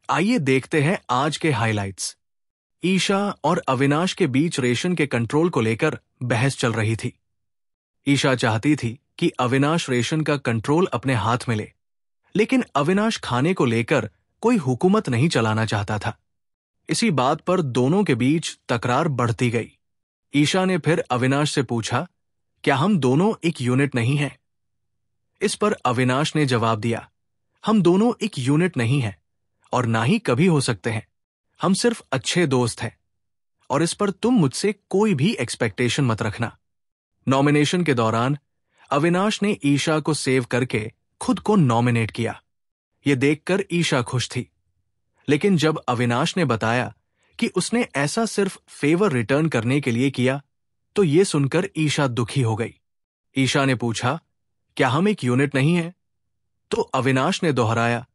आइए देखते हैं आज के हाइलाइट्स। ईशा और अविनाश के बीच रेशन के कंट्रोल को लेकर बहस चल रही थी। ईशा चाहती थी कि अविनाश रेशन का कंट्रोल अपने हाथ में ले, लेकिन अविनाश खाने को लेकर कोई हुकूमत नहीं चलाना चाहता था। इसी बात पर दोनों के बीच तकरार बढ़ती गई। ईशा ने फिर अविनाश से पूछा, क्या हम दोनों एक यूनिट नहीं हैं? इस पर अविनाश ने जवाब दिया, हम दोनों एक यूनिट नहीं हैं और ना ही कभी हो सकते हैं। हम सिर्फ अच्छे दोस्त हैं और इस पर तुम मुझसे कोई भी एक्सपेक्टेशन मत रखना। नॉमिनेशन के दौरान अविनाश ने ईशा को सेव करके खुद को नॉमिनेट किया। यह देखकर ईशा खुश थी, लेकिन जब अविनाश ने बताया कि उसने ऐसा सिर्फ फेवर रिटर्न करने के लिए किया, तो यह सुनकर ईशा दुखी हो गई। ईशा ने पूछा, क्या हम एक यूनिट नहीं हैं? तो अविनाश ने दोहराया,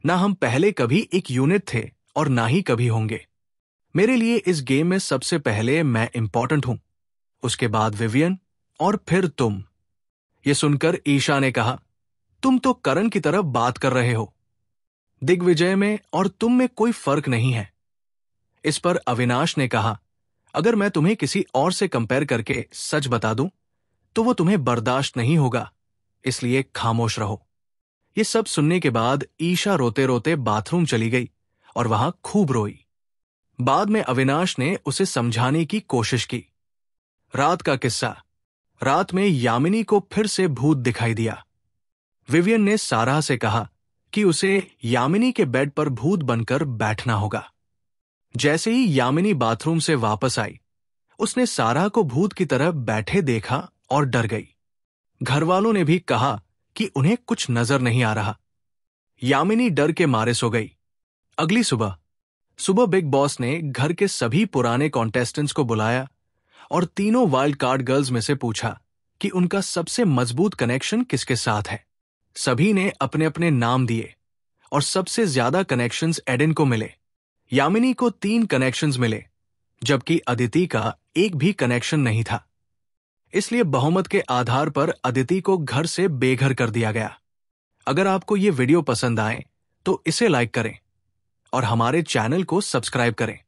ना हम पहले कभी एक यूनिट थे और ना ही कभी होंगे। मेरे लिए इस गेम में सबसे पहले मैं इंपॉर्टेंट हूं, उसके बाद विवियन और फिर तुम। यह सुनकर ईशा ने कहा, तुम तो करण की तरफ बात कर रहे हो। दिग्विजय में और तुम में कोई फर्क नहीं है। इस पर अविनाश ने कहा, अगर मैं तुम्हें किसी और से कंपेयर करके सच बता दूं तो वो तुम्हें बर्दाश्त नहीं होगा, इसलिए खामोश रहो। ये सब सुनने के बाद ईशा रोते रोते बाथरूम चली गई और वहां खूब रोई। बाद में अविनाश ने उसे समझाने की कोशिश की। रात का किस्सा। रात में यामिनी को फिर से भूत दिखाई दिया। विवियन ने सारा से कहा कि उसे यामिनी के बेड पर भूत बनकर बैठना होगा। जैसे ही यामिनी बाथरूम से वापस आई, उसने सारा को भूत की तरह बैठे देखा और डर गई। घरवालों ने भी कहा कि उन्हें कुछ नजर नहीं आ रहा। यामिनी डर के मारे सो गई। अगली सुबह बिग बॉस ने घर के सभी पुराने कॉन्टेस्टेंट्स को बुलाया और तीनों वाइल्ड कार्ड गर्ल्स में से पूछा कि उनका सबसे मजबूत कनेक्शन किसके साथ है। सभी ने अपने अपने नाम दिए और सबसे ज्यादा कनेक्शंस एडन को मिले। यामिनी को 3 कनेक्शंस मिले, जबकि अदिति का एक भी कनेक्शन नहीं था। इसलिए बहुमत के आधार पर अदिति को घर से बेघर कर दिया गया। अगर आपको ये वीडियो पसंद आए तो इसे लाइक करें और हमारे चैनल को सब्सक्राइब करें।